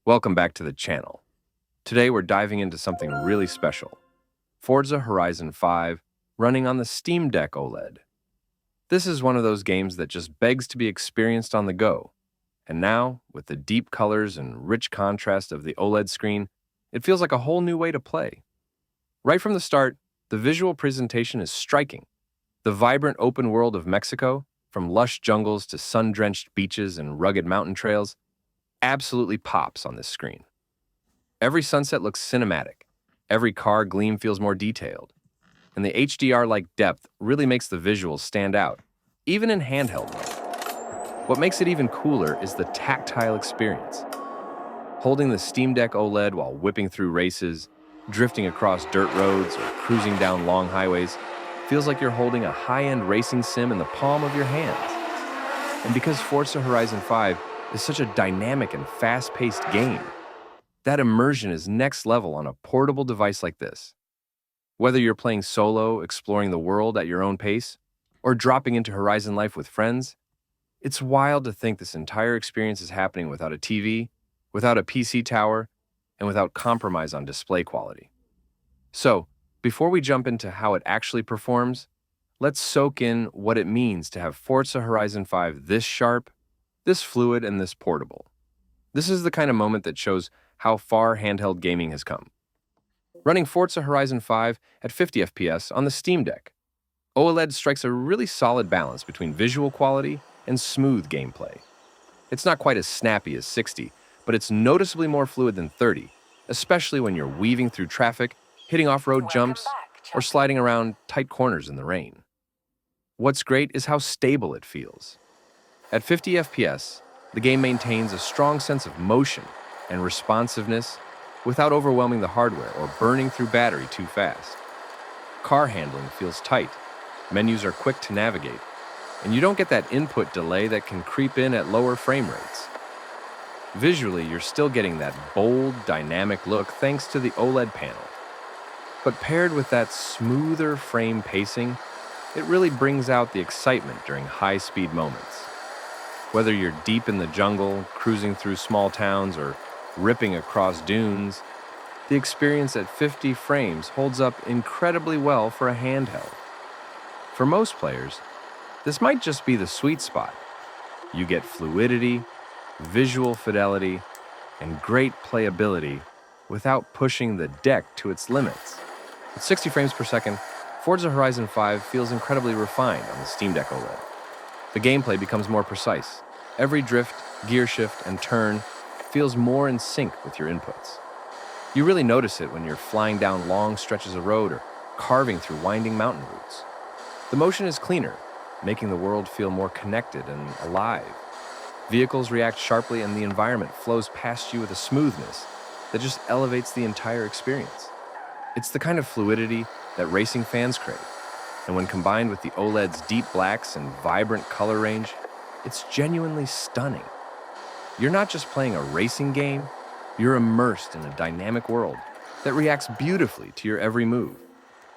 Welcome back to the channel. Today we're diving into something really special. Forza Horizon 5 running on the Steam Deck OLED. This is one of those games that just begs to be experienced on the go. And now, with the deep colors and rich contrast of the OLED screen, it feels like a whole new way to play. Right from the start, the visual presentation is striking. The vibrant open world of Mexico, from lush jungles to sun-drenched beaches and rugged mountain trails, absolutely pops on this screen. Every sunset looks cinematic, every car gleam feels more detailed, and the HDR-like depth really makes the visuals stand out, even in handheld mode. What makes it even cooler is the tactile experience. Holding the Steam Deck OLED while whipping through races, drifting across dirt roads, or cruising down long highways feels like you're holding a high-end racing sim in the palm of your hands. And because Forza Horizon 5 is such a dynamic and fast-paced game, that immersion is next level on a portable device like this. Whether you're playing solo, exploring the world at your own pace, or dropping into Horizon life with friends, it's wild to think this entire experience is happening without a TV, without a PC tower, and without compromise on display quality. So, before we jump into how it actually performs, let's soak in what it means to have Forza Horizon 5 this sharp, this fluid, and this portable. This is the kind of moment that shows how far handheld gaming has come. Running Forza Horizon 5 at 50 FPS on the Steam Deck, OLED strikes a really solid balance between visual quality and smooth gameplay. It's not quite as snappy as 60, but it's noticeably more fluid than 30, especially when you're weaving through traffic, hitting off-road jumps, or sliding around tight corners in the rain. What's great is how stable it feels. At 50 FPS, the game maintains a strong sense of motion and responsiveness without overwhelming the hardware or burning through battery too fast. Car handling feels tight, menus are quick to navigate, and you don't get that input delay that can creep in at lower frame rates. Visually, you're still getting that bold, dynamic look thanks to the OLED panel. But paired with that smoother frame pacing, it really brings out the excitement during high-speed moments. Whether you're deep in the jungle, cruising through small towns, or ripping across dunes, the experience at 50 frames holds up incredibly well for a handheld. For most players, this might just be the sweet spot. You get fluidity, visual fidelity, and great playability without pushing the deck to its limits. At 60 frames per second, Forza Horizon 5 feels incredibly refined on the Steam Deck OLED. The gameplay becomes more precise. Every drift, gear shift, and turn feels more in sync with your inputs. You really notice it when you're flying down long stretches of road or carving through winding mountain routes. The motion is cleaner, making the world feel more connected and alive. Vehicles react sharply and the environment flows past you with a smoothness that just elevates the entire experience. It's the kind of fluidity that racing fans crave, and when combined with the OLED's deep blacks and vibrant color range, it's genuinely stunning. You're not just playing a racing game, you're immersed in a dynamic world that reacts beautifully to your every move.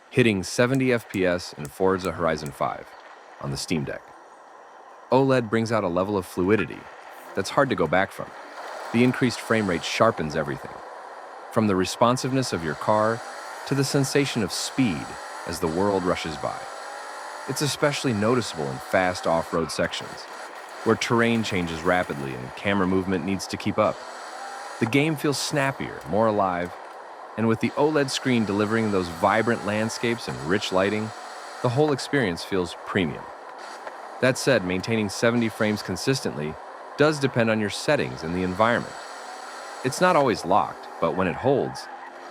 Hitting 70 FPS in Forza Horizon 5 on the Steam Deck. OLED brings out a level of fluidity that's hard to go back from. The increased frame rate sharpens everything, from the responsiveness of your car to the sensation of speed as the world rushes by. It's especially noticeable in fast off-road sections, where terrain changes rapidly and camera movement needs to keep up. The game feels snappier, more alive, and with the OLED screen delivering those vibrant landscapes and rich lighting, the whole experience feels premium. That said, maintaining 70 frames consistently does depend on your settings and the environment. It's not always locked, but when it holds,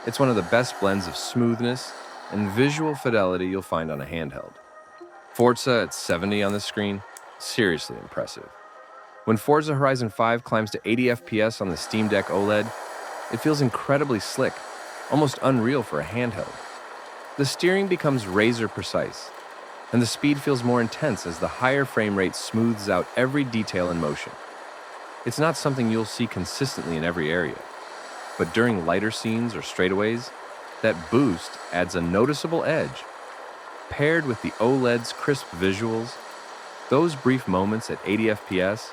it's one of the best blends of smoothness and visual fidelity you'll find on a handheld. Forza at 70 on the screen, seriously impressive. When Forza Horizon 5 climbs to 80 FPS on the Steam Deck OLED, it feels incredibly slick, almost unreal for a handheld. The steering becomes razor precise, and the speed feels more intense as the higher frame rate smooths out every detail in motion. It's not something you'll see consistently in every area, but during lighter scenes or straightaways, that boost adds a noticeable edge. Paired with the OLED's crisp visuals, those brief moments at 80 FPS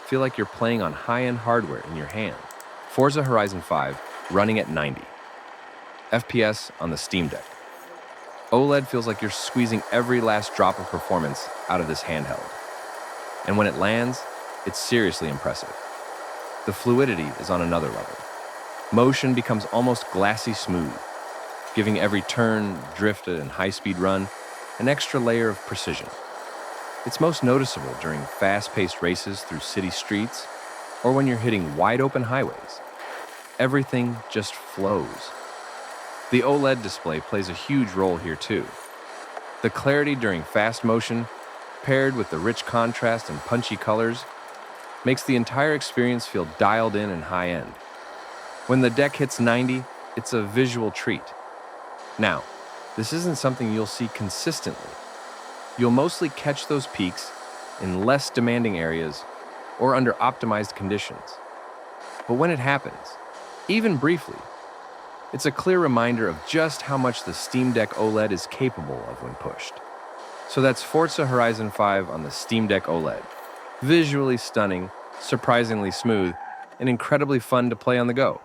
feel like you're playing on high-end hardware in your hand. Forza Horizon 5 running at 90 FPS on the Steam Deck. OLED feels like you're squeezing every last drop of performance out of this handheld. And when it lands, it's seriously impressive. The fluidity is on another level. Motion becomes almost glassy smooth, giving every turn, drift, and high-speed run an extra layer of precision. It's most noticeable during fast-paced races through city streets or when you're hitting wide-open highways. Everything just flows. The OLED display plays a huge role here too. The clarity during fast motion, paired with the rich contrast and punchy colors, makes the entire experience feel dialed in and high-end. When the deck hits 90, it's a visual treat. Now, this isn't something you'll see consistently. You'll mostly catch those peaks in less demanding areas or under optimized conditions. But when it happens, even briefly, it's a clear reminder of just how much the Steam Deck OLED is capable of when pushed. So that's Forza Horizon 5 on the Steam Deck OLED. Visually stunning, surprisingly smooth, and incredibly fun to play on the go.